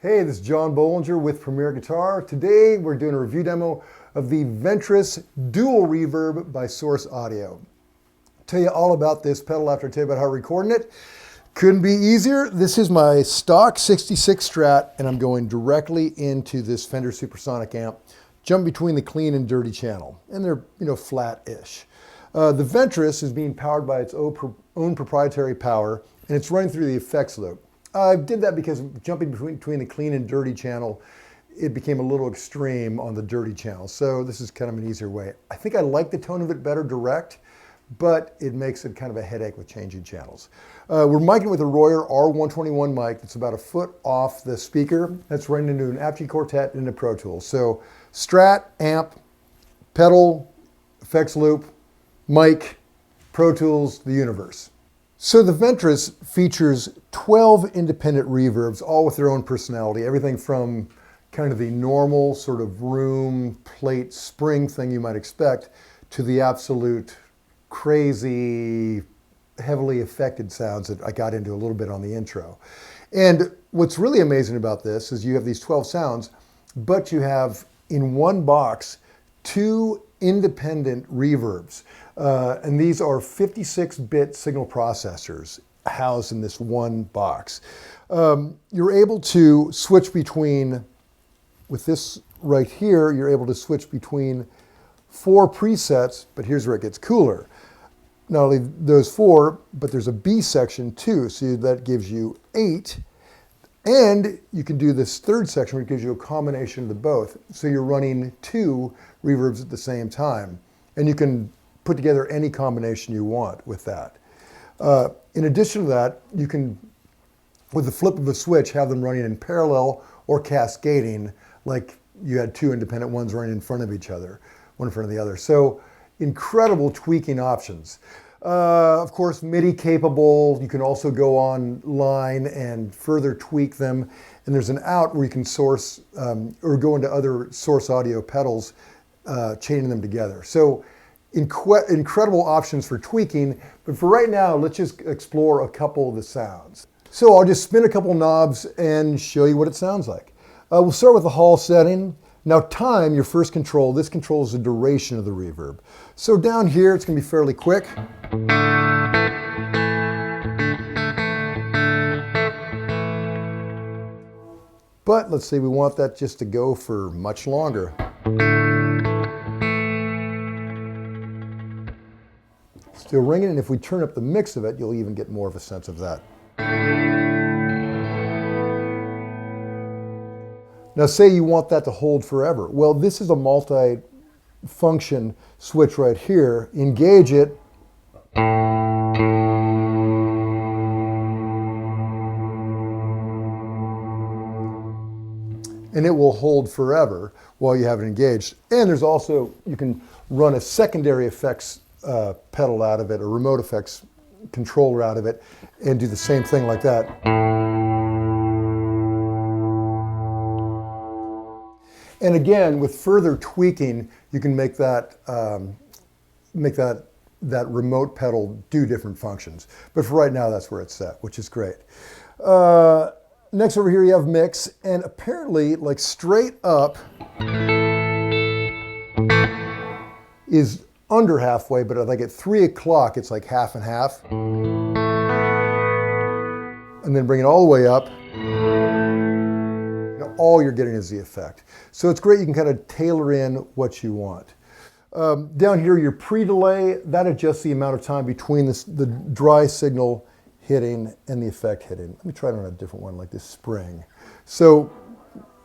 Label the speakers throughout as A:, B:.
A: Hey, this is John Bollinger with Premier Guitar. Today we're doing a review demo of the Ventris Dual Reverb by Source Audio. I'll tell you all about this pedal after I tell you about how I'm recording it. Couldn't be easier. This is my stock 66 Strat and I'm going directly into this Fender Supersonic amp, jump between the clean and dirty channel, and they're flat-ish. The Ventris is being powered by its own proprietary power and it's running through the effects loop. I did that because jumping between the clean and dirty channel, it became a little extreme on the dirty channel. So this is kind of an easier way. I think I like the tone of it better direct, but it makes it kind of a headache with changing channels. We're micing with a Royer R121 mic that's about a foot off the speaker. That's running into an Apogee Quartet and a Pro Tools. So Strat, amp, pedal, effects loop, mic, Pro Tools, the universe. So the Ventris features 12 independent reverbs, all with their own personality. Everything from kind of the normal sort of room, plate, spring thing you might expect to the absolute crazy, heavily affected sounds that I got into a little bit on the intro. And what's really amazing about this is you have these 12 sounds, but you have in one box 2 independent reverbs. And these are 56-bit signal processors housed in this one box. You're able to switch between, with this right here, you're able to switch between 4 presets, but here's where it gets cooler. Not only those 4, but there's a B section too, so that gives you 8. And you can do this third section where it gives you a combination of the both. So you're running 2 reverbs at the same time. And you can put together any combination you want with that. In addition to that, you can, with the flip of a switch, have them running in parallel or cascading, like you had 2 independent ones running in front of each other, one in front of the other. So incredible tweaking options. Of course, MIDI capable. You can also go online and further tweak them. And there's an out where you can source or go into other Source Audio pedals, chaining them together. So incredible options for tweaking. But for right now, let's just explore a couple of the sounds. So I'll just spin a couple knobs and show you what it sounds like. We'll start with the Hall setting. Now time, your first control, this controls the duration of the reverb. So down here, it's gonna be fairly quick. But let's say we want that just to go for much longer. Still ringing, and if we turn up the mix of it, you'll even get more of a sense of that. Now say you want that to hold forever. Well, this is a multi-function switch right here. Engage it. And it will hold forever while you have it engaged. And there's also, you can run a secondary effects pedal out of it, a remote effects controller out of it, and do the same thing like that. And again, with further tweaking, you can make that that remote pedal do different functions. But for right now, that's where it's set, which is great. Next over here, you have mix, and apparently, like straight up is under halfway, but like at 3 o'clock, it's like half and half. And then bring it all the way up. All you're getting is the effect. So it's great, you can kind of tailor in what you want. Down here, your pre-delay, that adjusts the amount of time between the dry signal hitting and the effect hitting. Let me try it on a different one like this spring. So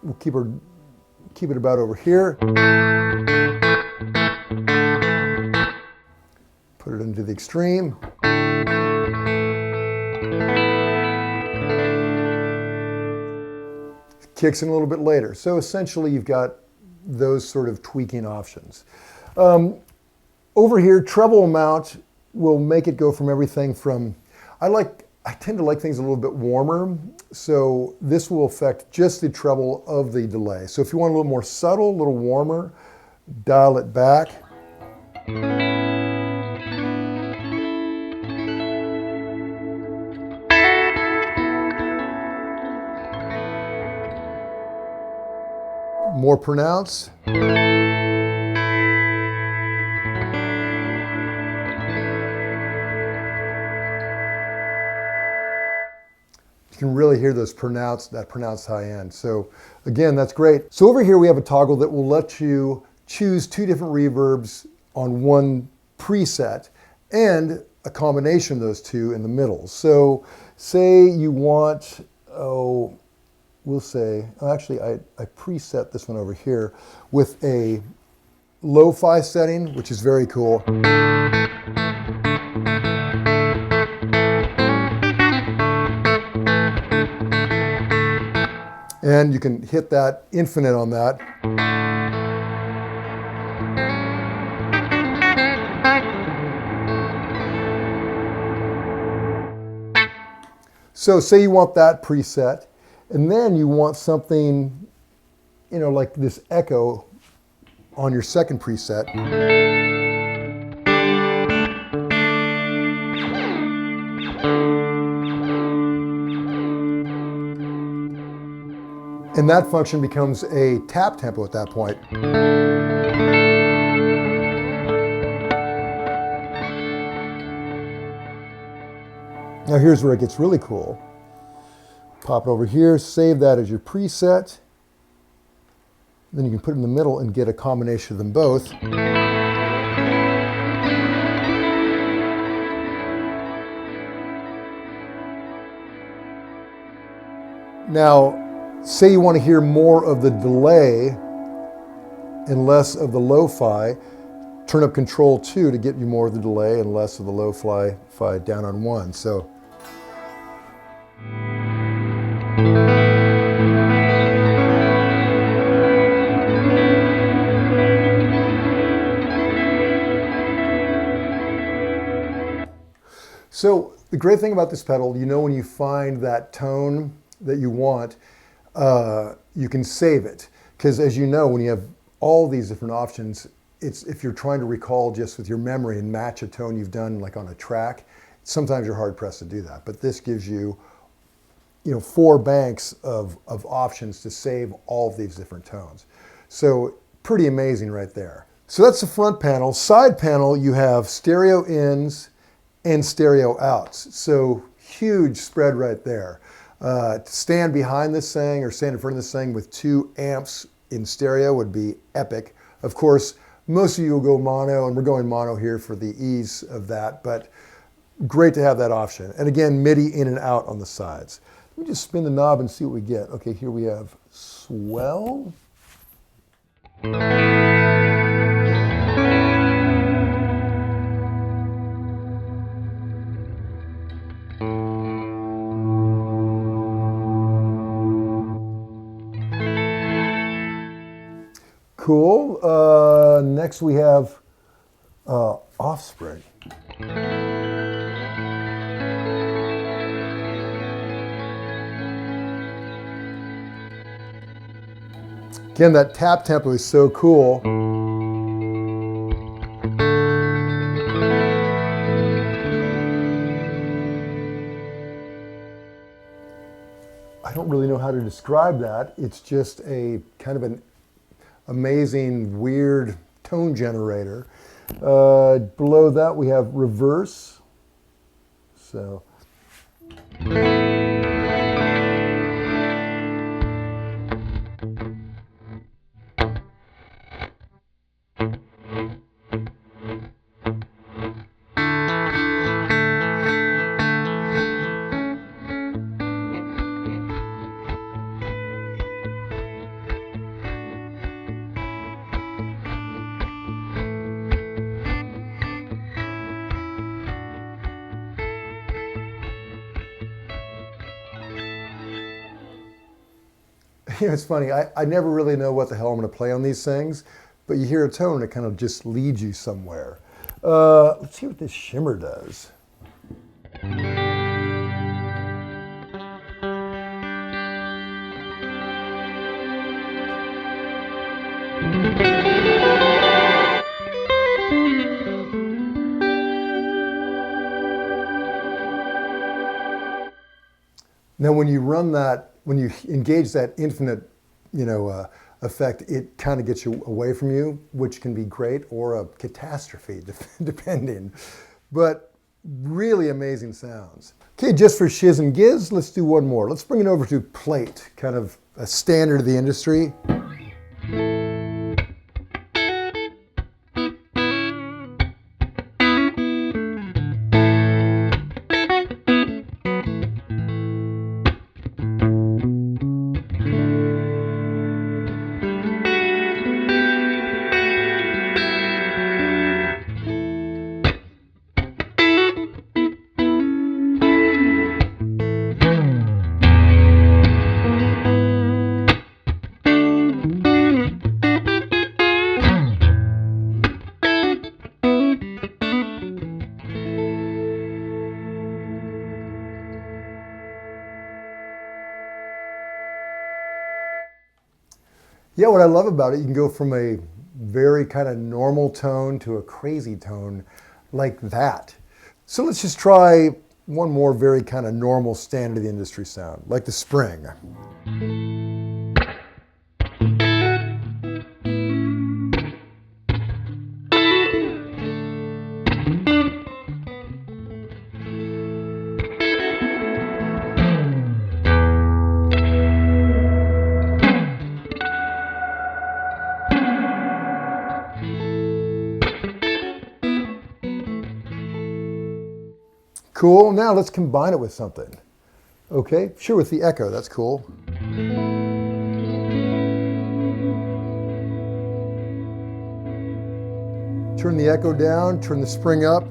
A: we'll keep it about over here. Put it into the extreme. Kicks in a little bit later. So essentially you've got those sort of tweaking options. Over here, treble amount will make it go from everything from, I tend to like things a little bit warmer, so this will affect just the treble of the delay. So if you want a little more subtle, a little warmer, dial it back. more pronounced. You can really hear those that pronounced high end. So again, that's great. So over here we have a toggle that will let you choose two different reverbs on one preset and a combination of those two in the middle. So say you want, we'll say, actually I preset this one over here with a lo-fi setting, which is very cool. And you can hit that infinite on that. So say you want that preset, and then you want something, you know, like this echo on your second preset. And that function becomes a tap tempo at that point. Now here's where it gets really cool. Pop it over here, save that as your preset. Then you can put it in the middle and get a combination of them both. Now, say you want to hear more of the delay and less of the lo-fi, turn up Control 2 to get you more of the delay and less of the lo-fi down on 1. So. So the great thing about this pedal, you know, when you find that tone that you want, you can save it. Because as you know, when you have all these different options, if you're trying to recall just with your memory and match a tone you've done like on a track, sometimes you're hard pressed to do that. But this gives you, 4 banks of options to save all of these different tones. So pretty amazing right there. So that's the front panel. Side panel, you have stereo ins and stereo outs. So huge spread right there. To stand behind this thing or stand in front of this thing with 2 amps in stereo would be epic. Of course, most of you will go mono, and we're going mono here for the ease of that, but great to have that option. And again, MIDI in and out on the sides. Let me just spin the knob and see what we get. Okay, here we have swell. Cool. Next we have offspring. Again, that tap tempo is so cool. I don't really know how to describe that. It's just a kind of an amazing, weird tone generator. Below that we have reverse. So. It's funny, I never really know what the hell I'm going to play on these things, but you hear a tone and it kind of just leads you somewhere. Let's see what this shimmer does. Now when you run that, when you engage that infinite, effect, it kind of gets you away from you, which can be great or a catastrophe, depending. But really amazing sounds. Okay, just for shiz and giz, let's do one more. Let's bring it over to plate, kind of a standard of the industry. Yeah, what I love about it, you can go from a very kind of normal tone to a crazy tone like that. So let's just try one more very kind of normal standard of the industry sound, like the spring. Cool, now let's combine it with something. Okay, sure, with the echo, that's cool. Turn the echo down, turn the spring up.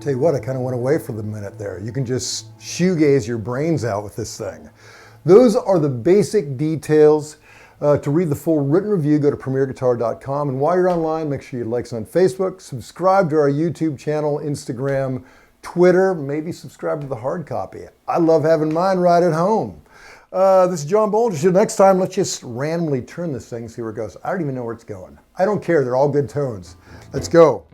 A: Tell you what, I kind of went away for the minute there. You can just shoegaze your brains out with this thing. Those are the basic details. To read the full written review, go to premierguitar.com. And while you're online, make sure you like us on Facebook, subscribe to our YouTube channel, Instagram, Twitter, maybe subscribe to the hard copy. I love having mine right at home. This is John Bolger. So next time, let's just randomly turn this thing, see where it goes. I don't even know where it's going. I don't care. They're all good tones. Let's go.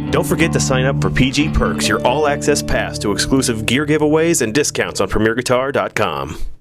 B: Don't forget to sign up for PG Perks, your all-access pass to exclusive gear giveaways and discounts on premierguitar.com.